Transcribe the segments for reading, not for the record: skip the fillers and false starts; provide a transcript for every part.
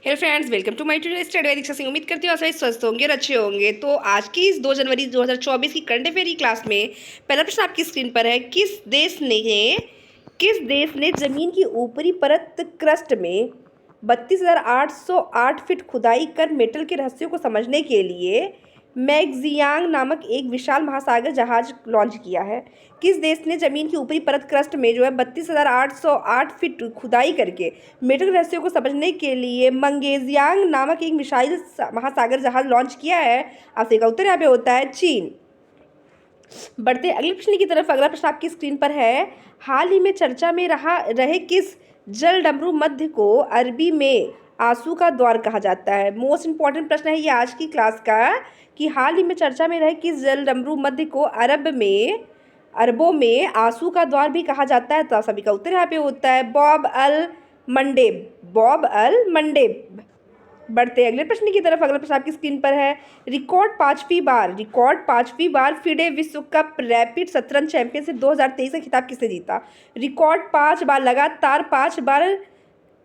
Hello friends, welcome to my today study by Diksha Singh. उम्मीद करती हूँ आप सभी स्वस्थ होंगे और अच्छे होंगे। तो आज की इस 2 जनवरी 2024 की करंट अफेयर की क्लास में पहला प्रश्न आपकी स्क्रीन पर है। किस देश ने जमीन की ऊपरी परत क्रस्ट में 32,808 फीट खुदाई कर मेटल के रहस्यों को समझने के लिए मैगजियांग नामक एक विशाल महासागर जहाज लॉन्च किया है? किस देश ने जमीन की ऊपरी परत क्रस्ट में जो है 32,808 फीट खुदाई करके मेटल रहस्यों को समझने के लिए मंगेजियांग नामक एक मिसाइल महासागर जहाज लॉन्च किया है? आपसे का उत्तर यहाँ पे होता है चीन। बढ़ते अगले प्रश्न की तरफ। अगला प्रश्न आपकी स्क्रीन पर है। हाल ही में चर्चा में रहे किस जल डमरू मध्य को अरबी में आंसू का द्वार कहा जाता है? मोस्ट इंपॉर्टेंट प्रश्न है ये आज की क्लास का कि हाल ही में चर्चा में रहे किस जल डमरू मध्य को अरबों में आंसू का द्वार भी कहा जाता है? तो सभी का उत्तर यहाँ पे होता है बॉब अल मंडेब। बॉब अल मंडेब। बढ़ते अगले प्रश्न की तरफ। अगला प्रश्न आपकी स्क्रीन पर है। रिकॉर्ड पांचवी बार फिडे विश्व कप रैपिड शतरंज चैंपियनशिप 2023 का खिताब किसने जीता? रिकॉर्ड 5 बार लगातार 5 बार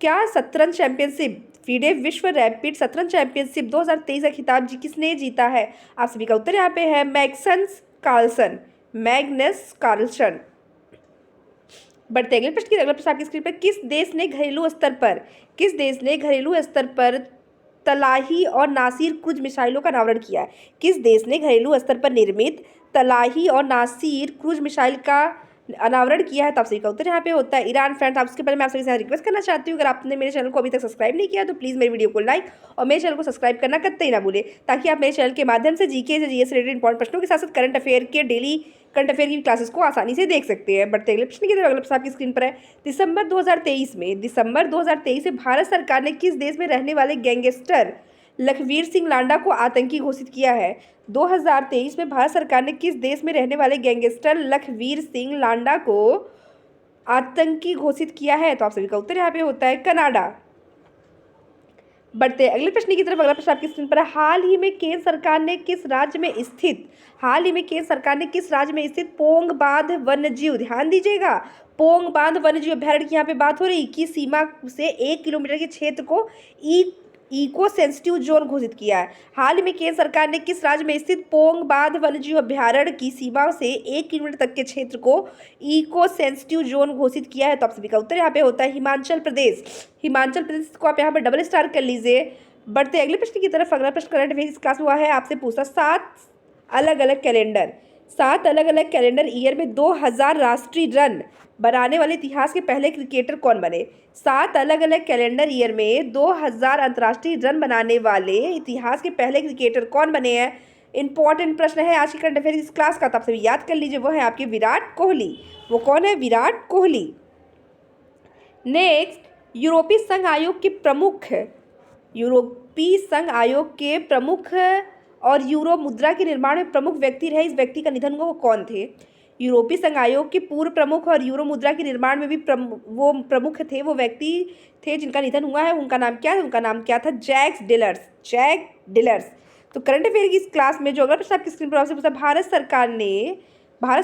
क्या शतरंज चैंपियनशिप फिडे विश्व रैपिड शतरंज चैंपियनशिप 2023 का खिताब किसने जीता है? आप सभी का उत्तर यहाँ पे है मैग्नस कार्लसन। बढ़ते अगले प्रश्न की। अगला प्रश्न आपकी स्क्रीन पर। किस देश ने घरेलू स्तर पर तलाही और नासिर क्रूज मिसाइलों का अनावरण किया है? किस देश ने घरेलू स्तर पर निर्मित तलाही और नासिर क्रूज मिसाइल का अनावरण किया है? तो आप सभी का उत्तर यहाँ पे होता है ईरान। फ्रेंड्स, आपके पहले मैं आप सभी से रिक्वेस्ट करना चाहती हूँ, अगर आपने मेरे चैनल को अभी तक सब्सक्राइब नहीं किया तो प्लीज़ मेरे वीडियो को लाइक और मेरे चैनल को सब्सक्राइब करना कतई ही ना भूले, ताकि आप मेरे चैनल के माध्यम से जीके से जीएस रिलेटेड इंपॉर्टेंट प्रश्नों के साथ साथ करंट अफेयर के डेली करंट अफेयर की क्लासेस को आसानी से देख सकते हैं। बढ़ते अगले प्रश्न की तरफ। अगला प्रश्न आपकी स्क्रीन पर है। दिसंबर 2023 में भारत सरकार ने किस देश में रहने वाले गैंगस्टर लखवीर सिंह लांडा को आतंकी घोषित किया है? 2023 में भारत सरकार ने किस देश में रहने वाले गैंगस्टर लखवीर सिंह लांडा को आतंकी घोषित किया है? तो आप सभी का उत्तर यहाँ पे होता है कनाडा। बढ़ते अगले प्रश्न की तरफ। अगला प्रश्न आपकी स्क्रीन पर है। हाल ही में केंद्र सरकार ने किस राज्य में स्थित पोंग बांध वन्यजीव, ध्यान दीजिएगा, पोंग बांध वन्यजीव अभ्यारण्य की यहाँ पे बात हो रही, की सीमा से 1 किलोमीटर के क्षेत्र को इको सेंसिटिव जोन घोषित किया है? हाल ही में केंद्र सरकार ने किस राज्य में स्थित पोंग बांध वन्यजीव अभ्यारण्य की सीमा से 1 किलोमीटर तक के क्षेत्र को इको सेंसिटिव जोन घोषित किया है? तो आप सभी का उत्तर यहाँ पे होता है हिमाचल प्रदेश। हिमाचल प्रदेश को आप यहाँ पे डबल स्टार कर लीजिए। बढ़ते अगले प्रश्न की तरफ। अगला प्रश्न करंट अफेयर इस क्लास में हुआ है, आपसे पूछा सात अलग अलग कैलेंडर ईयर में 2000 राष्ट्रीय रन बनाने वाले इतिहास के पहले क्रिकेटर कौन बने? 7 अलग अलग कैलेंडर ईयर में 2000 अंतर्राष्ट्रीय रन बनाने वाले इतिहास के पहले क्रिकेटर कौन बने हैं? इंपॉर्टेंट प्रश्न है आज की करंट अफेयर इस क्लास का, तो आप सभी याद कर लीजिए, वो है आपके विराट कोहली। वो कौन है? विराट कोहली। नेक्स्ट, यूरोपीय संघ आयोग के प्रमुख और यूरो मुद्रा के निर्माण में प्रमुख व्यक्ति रहे, इस व्यक्ति का निधन हुआ, वो कौन थे? यूरोपीय संघ आयोग के पूर्व प्रमुख और यूरो मुद्रा के निर्माण में भी वो प्रमुख थे, वो व्यक्ति थे जिनका निधन हुआ है। उनका नाम क्या था? जैक डिलर्स। तो करंट अफेयर की इस क्लास में जो अगला प्रश्न आपकी स्क्रीन पर आपसे पूछा, भारत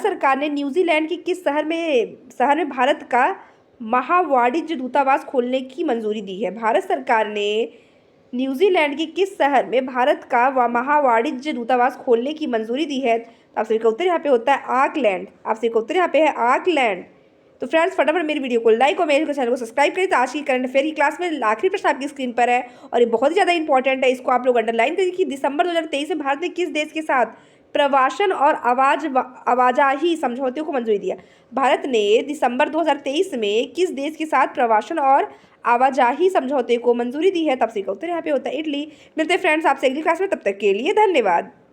सरकार ने न्यूजीलैंड के किस शहर में भारत का महावाणिज्य दूतावास खोलने की मंजूरी दी है? भारत सरकार ने न्यूजीलैंड के किस शहर में भारत का महावाणिज्य दूतावास खोलने की मंजूरी दी है? आप सभी का उत्तर यहाँ पे होता है ऑकलैंड। आप सभी का उत्तर यहाँ पे है ऑकलैंड। तो फ्रेंड्स, फटाफट मेरी वीडियो को लाइक और मेरे चैनल को सब्सक्राइब करें। तो आज की करंट अफेयर की क्लास में आखिरी प्रश्न आपकी स्क्रीन पर है और ये बहुत ही ज़्यादा इंपॉर्टेंट है, इसको आप लोग अंडरलाइन करिए कि दिसंबर 2023 में भारत ने किस देश के साथ प्रवासन और आवाजाही समझौते को मंजूरी दिया? भारत ने दिसंबर 2023 में किस देश के साथ प्रवासन और आवाजाही समझौते को मंजूरी दी है? तब से का उत्तर यहाँ पे होता है इटली। मिलते हैं फ्रेंड्स आपसे अगली क्लास में, तब तक के लिए धन्यवाद।